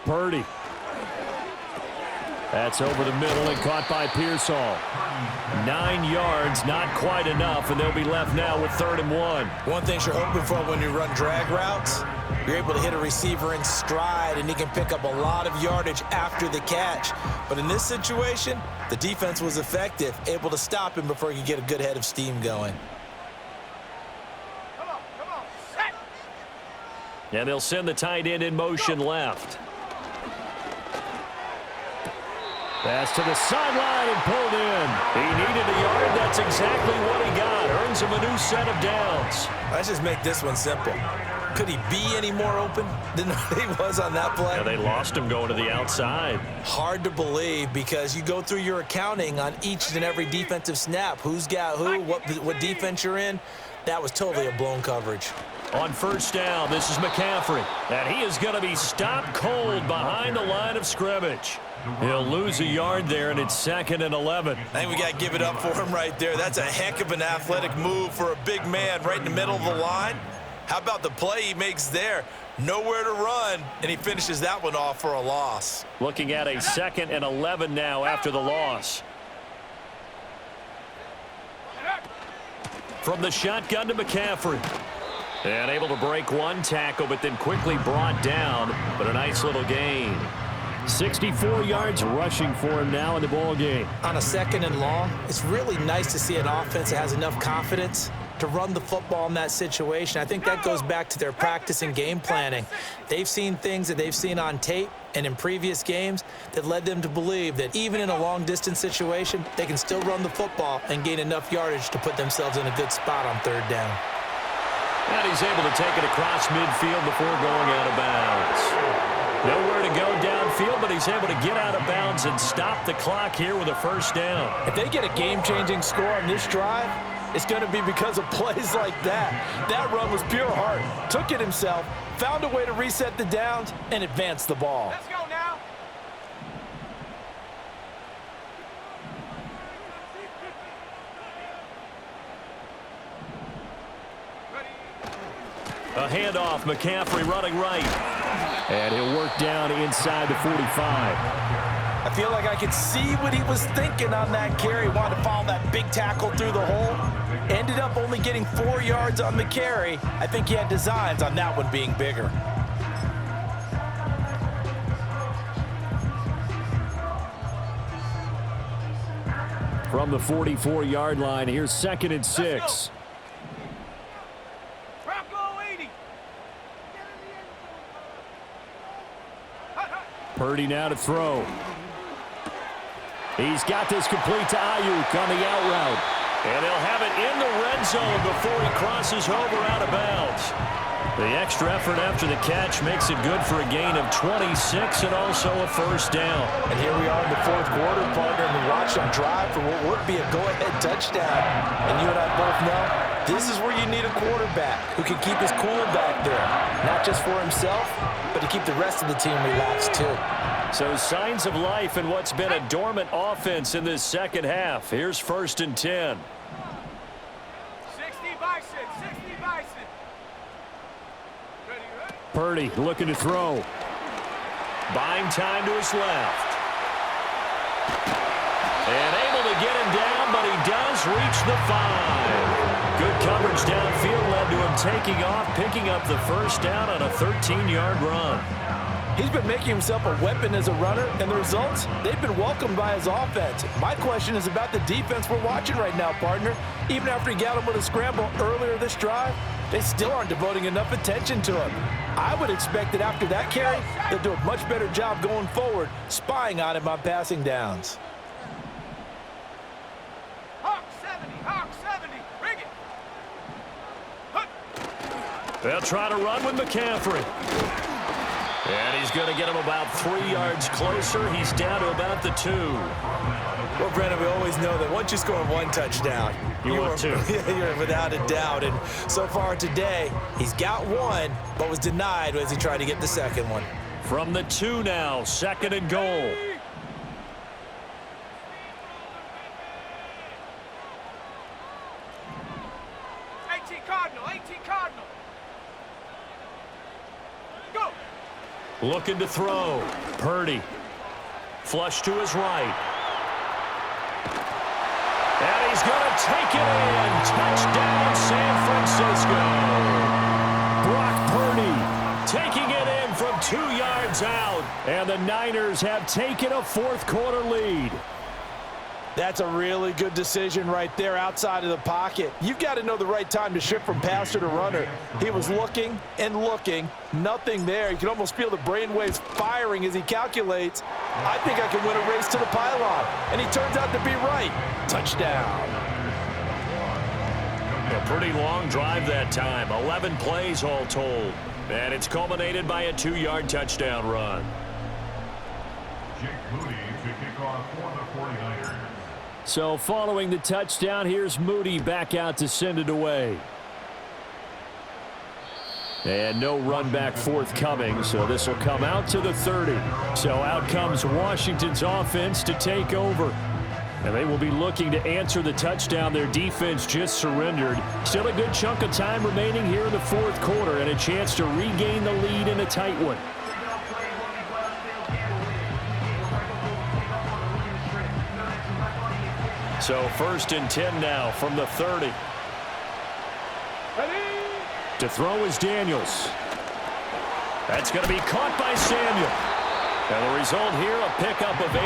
Purdy. That's over the middle and caught by Pearsall. 9 yards, not quite enough, and they'll be left now with 3rd and 1. One thing you're hoping for when you run drag routes, you're able to hit a receiver in stride, and he can pick up a lot of yardage after the catch. But in this situation, the defense was effective, able to stop him before he could get a good head of steam going. Come on, set. And they'll send the tight end in motion left. Pass to the sideline and pulled in. He needed a yard. That's exactly what he got. Earns him a new set of downs. Let's just make this one simple. Could he be any more open than he was on that play? Yeah, they lost him going to the outside. Hard to believe because you go through your accounting on each and every defensive snap. Who's got who, what defense you're in. That was totally a blown coverage. On 1st down, this is McCaffrey. And he is going to be stopped cold behind the line of scrimmage. He'll lose a yard there, and it's 2nd and 11. I think we got to give it up for him right there. That's a heck of an athletic move for a big man right in the middle of the line. How about the play he makes there? Nowhere to run, and he finishes that one off for a loss. Looking at a 2nd and 11 now after the loss. From the shotgun to McCaffrey. And able to break one tackle, but then quickly brought down. But a nice little gain. 64 yards rushing for him now in the ball game. On a 2nd and long, it's really nice to see an offense that has enough confidence to run the football in that situation. I think that goes back to their practice and game planning. They've seen things that they've seen on tape and in previous games that led them to believe that even in a long-distance situation, they can still run the football and gain enough yardage to put themselves in a good spot on 3rd down. And he's able to take it across midfield before going out of bounds. Nowhere to go downfield, but he's able to get out of bounds and stop the clock here with a 1st down. If they get a game-changing score on this drive, it's going to be because of plays like that. That run was pure heart. Took it himself, found a way to reset the downs, and advance the ball. Let's go now. A handoff, McCaffrey running right. And he'll work down inside the 45. I feel like I could see what he was thinking on that carry. Wanted to follow that big tackle through the hole. Ended up only getting 4 yards on the carry. I think he had designs on that one being bigger. From the 44-yard line, here's 2nd and 6. Purdy now to throw. He's got this complete to Ayuk on the out route. And they'll have it in the red zone before he crosses over out of bounds. The extra effort after the catch makes it good for a gain of 26 and also a 1st down. And here we are in the 4th quarter, partner, and we watch them drive for what would be a go-ahead touchdown. And you and I both know this is where you need a quarterback who can keep his cool back there. Not just for himself, but to keep the rest of the team relaxed too. So signs of life in what's been a dormant offense in this 2nd half. Here's 1st and 10. 60 Bison, 60 Bison. Purdy looking to throw. Buying time to his left. And able to get him down, but he does reach the 5. Good coverage downfield led to him taking off, picking up the 1st down on a 13-yard run. He's been making himself a weapon as a runner, and the results, they've been welcomed by his offense. My question is about the defense we're watching right now, partner. Even after he got him with a scramble earlier this drive, they still aren't devoting enough attention to him. I would expect that after that carry, they'll do a much better job going forward, spying on him on passing downs. Hawk 70, bring it. They'll try to run with McCaffrey. And he's going to get him about 3 yards closer. He's down to about the 2. Well, Brennan, we always know that once you score 1 touchdown, you're 2. You're without a doubt. And so far today, he's got 1, but was denied as he tried to get the 2nd one. From the 2 now, 2nd and goal. Cardinal, 18 Cardinal. Go. Looking to throw. Purdy. Flush to his right. And he's going to take it in. Touchdown, San Francisco. Brock Purdy taking it in from 2 yards out. And the Niners have taken a fourth-quarter lead. That's a really good decision right there outside of the pocket. You've got to know the right time to shift from passer to runner. He was looking and looking. Nothing there. You can almost feel the brainwaves firing as he calculates, I think I can win a race to the pylon. And he turns out to be right. Touchdown. A pretty long drive that time. 11 plays all told. And it's culminated by a 2-yard touchdown run. Jake Moody to kick off for the 49ers. So following the touchdown, here's Moody back out to send it away. And no run back forthcoming, so this will come out to the 30. So out comes Washington's offense to take over. And they will be looking to answer the touchdown their defense just surrendered. Still a good chunk of time remaining here in the fourth quarter and a chance to regain the lead in a tight one. So 1st and 10 now from the 30. Ready? To throw is Daniels. That's going to be caught by Samuel. And the result here, a pickup of 8.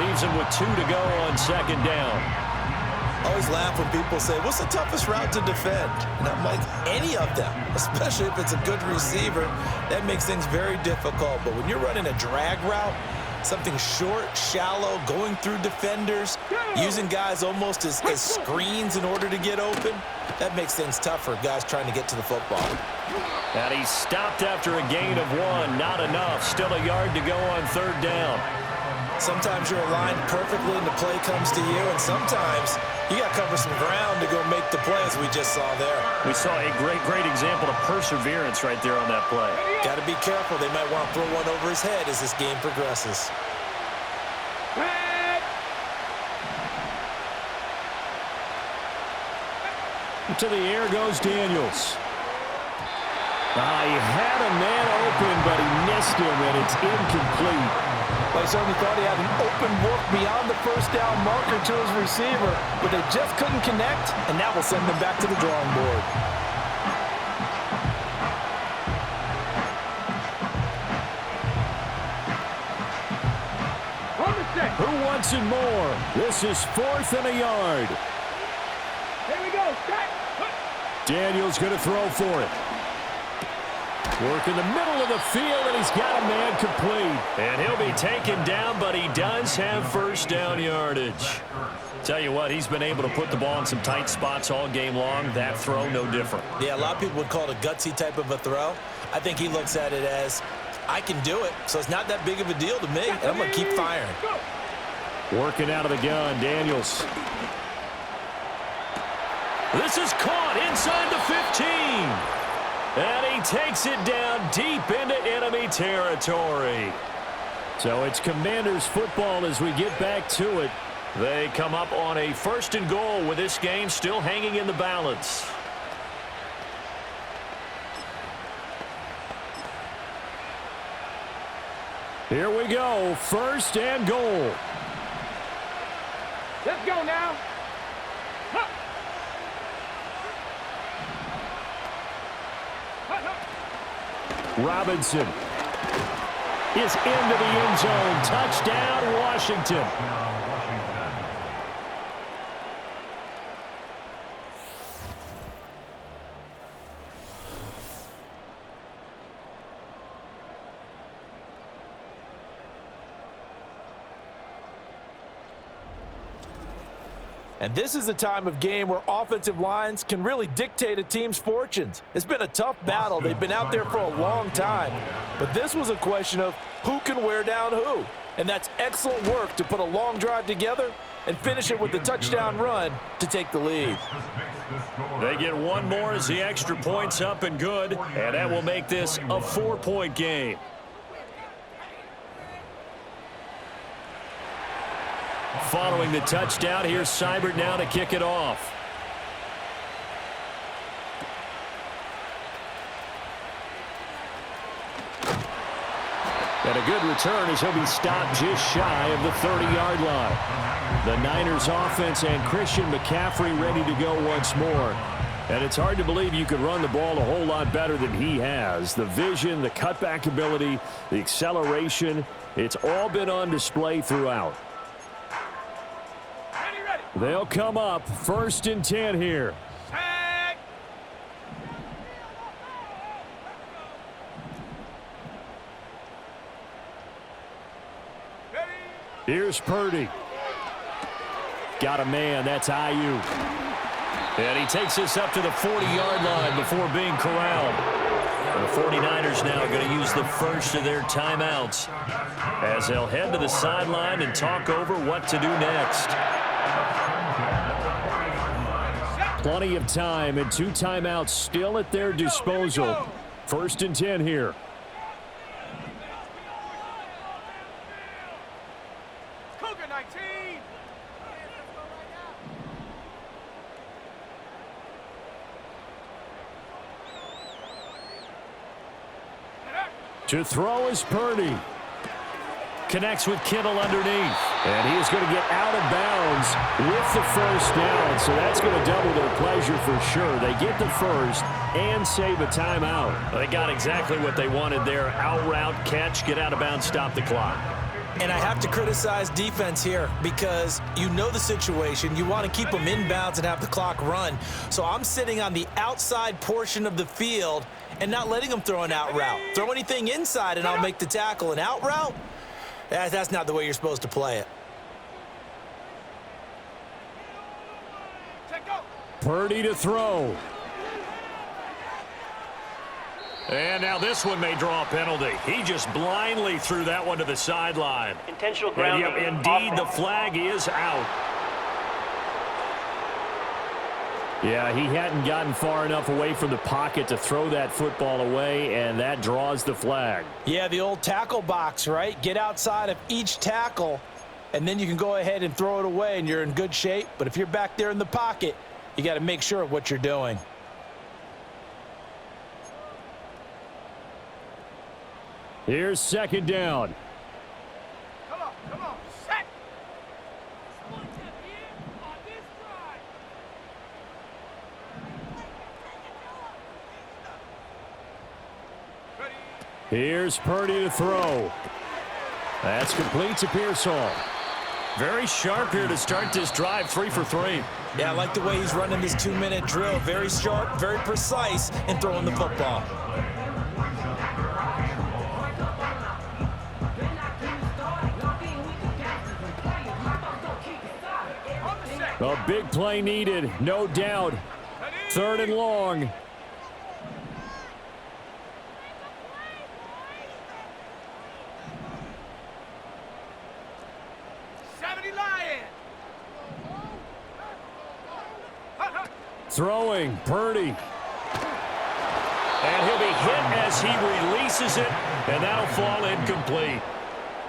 Leaves him with 2 to go on 2nd down. I always laugh when people say, what's the toughest route to defend? And I'm like, any of them, especially if it's a good receiver. That makes things very difficult. But when you're running a drag route, something short, shallow, going through defenders, using guys almost as screens in order to get open, that makes things tough for guys trying to get to the football. And he stopped after a gain of 1. Not enough. Still a yard to go on 3rd down. Sometimes you're aligned perfectly and the play comes to you, and sometimes you got to cover some ground to go make the play, as we just saw there. We saw a great example of perseverance right there on that play. Got to be careful. They might want to throw one over his head as this game progresses. To the air goes Daniels. He had a man open, but he missed him, and it's incomplete. They certainly thought he had an open look beyond the first down marker to his receiver, but they just couldn't connect, and that will send them back to the drawing board. Who wants it more? This is 4th and a yard. Here we go. Set. Daniels going to throw for it. Work in the middle of the field, and he's got a man complete. And he'll be taken down, but he does have 1st down yardage. Tell you what, he's been able to put the ball in some tight spots all game long. That throw, no different. Yeah, a lot of people would call it a gutsy type of a throw. I think he looks at it as, I can do it, so it's not that big of a deal to me, and I'm going to keep firing. Working out of the gun, Daniels. This is caught inside the 15. And he takes it down deep into enemy territory. So it's Commanders football as we get back to it. They come up on a 1st and goal with this game still hanging in the balance. Here we go, 1st and goal. Let's go now. Huh. Robinson is into the end zone. Touchdown, Washington. And this is a time of game where offensive lines can really dictate a team's fortunes. It's been a tough battle. They've been out there for a long time. But this was a question of who can wear down who. And that's excellent work to put a long drive together and finish it with the touchdown run to take the lead. They get one more as the extra point's up and good. And that will make this a 4-point game. Following the touchdown, here's Seibert now to kick it off. And a good return as he'll be stopped just shy of the 30-yard line. The Niners offense and Christian McCaffrey ready to go once more. And it's hard to believe you could run the ball a whole lot better than he has. The vision, the cutback ability, the acceleration, it's all been on display throughout. Ready. They'll come up 1st and 10 here. Set. Ready. Here's Purdy. Got a man. That's Ayuk. And he takes this up to the 40-yard line before being corralled. The 49ers now going to use the first of their timeouts as they'll head to the sideline and talk over what to do next. Plenty of time and 2 timeouts still at their disposal. 1st and 10 here. Cougar 19. To throw is Purdy. Connects with Kittle underneath. And he is going to get out of bounds with the first down. So that's going to double their pleasure for sure. They get the first and save a timeout. They got exactly what they wanted there. Out route, catch, get out of bounds, stop the clock. And I have to criticize defense here because you know the situation. You want to keep them in bounds and have the clock run. So I'm sitting on the outside portion of the field and not letting them throw an out route. Throw anything inside and I'll make the tackle. An out route? That's not the way you're supposed to play it. Take go. Purdy to throw. And now this one may draw a penalty. He just blindly threw that one to the sideline. Intentional And grounding. yep, indeed, the flag is out. Yeah, he hadn't gotten far enough away from the pocket to throw that football away, and that draws the flag. Yeah, the old tackle box, right? Get outside of each tackle, and then you can go ahead and throw it away, and you're in good shape. But if you're back there in the pocket, you got to make sure of what you're doing. Here's 2nd down. Come on. Set. Ready. Here's Purdy to throw. That's complete to Pearsall. Very sharp here to start this drive, 3 for 3. Yeah, I like the way he's running this 2-minute drill. Very sharp, very precise in throwing the football. A big play needed, no doubt. 3rd and long. Throwing, Purdy. And he'll be hit as he releases it, and that'll fall incomplete.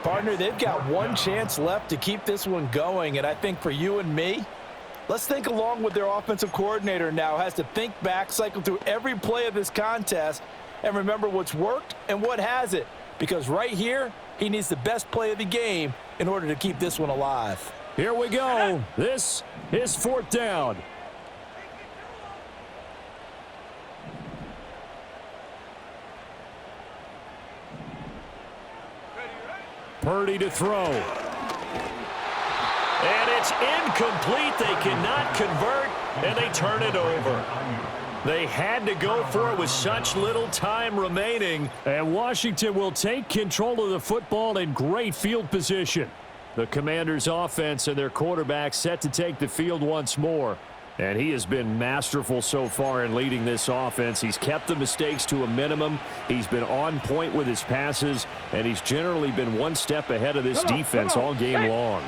Partner, they've got one chance left to keep this one going, and I think for you and me, let's think along with their offensive coordinator now. Has to think back, cycle through every play of this contest, and remember what's worked and what hasn't. Because right here, he needs the best play of the game in order to keep this one alive. Here we go. This is 4th down. Purdy to throw. And it's incomplete. They cannot convert, and they turn it over. They had to go for it with such little time remaining. And Washington will take control of the football in great field position. The Commanders' offense and their quarterback set to take the field once more. And he has been masterful so far in leading this offense. He's kept the mistakes to a minimum. He's been on point with his passes, and he's generally been one step ahead of this defense all game long.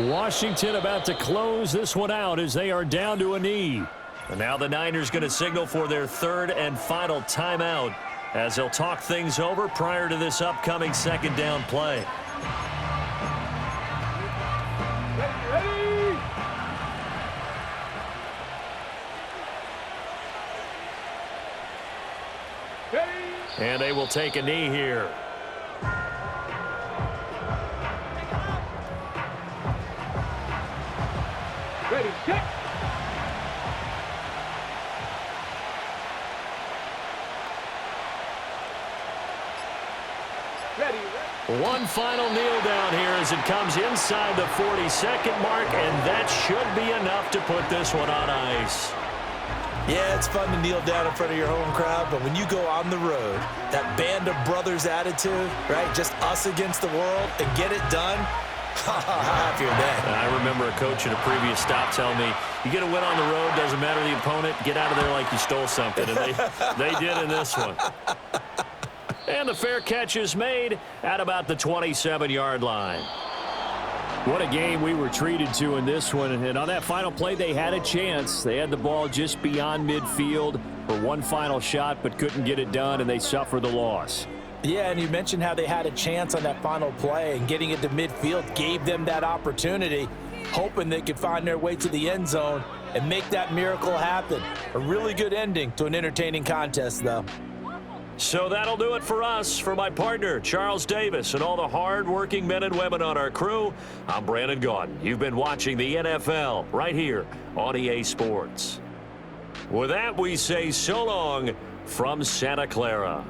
Washington about to close this one out as they are down to a knee. And now the Niners going to signal for their 3rd and final timeout as they'll talk things over prior to this upcoming 2nd down play. Ready. And they will take a knee here. Ready, set. Ready, ready. One final kneel down here as it comes inside the 40-second mark, and that should be enough to put this one on ice. Yeah, it's fun to kneel down in front of your home crowd, but when you go on the road, that band of brothers attitude, right, just us against the world, and get it done, how happy are they? I remember a coach at a previous stop telling me, you get a win on the road, doesn't matter the opponent, get out of there like you stole something, and they did in this one. And the fair catch is made at about the 27-yard line. What a game we were treated to in this one. And on that final play, they had a chance. They had the ball just beyond midfield for one final shot, but couldn't get it done, and they suffered the loss. Yeah, and you mentioned how they had a chance on that final play, and getting it to midfield gave them that opportunity, hoping they could find their way to the end zone and make that miracle happen. A really good ending to an entertaining contest, though. So that'll do it for us. For my partner, Charles Davis, and all the hard-working men and women on our crew, I'm Brandon Gaudin. You've been watching the NFL right here on EA Sports. With that, we say so long from Santa Clara.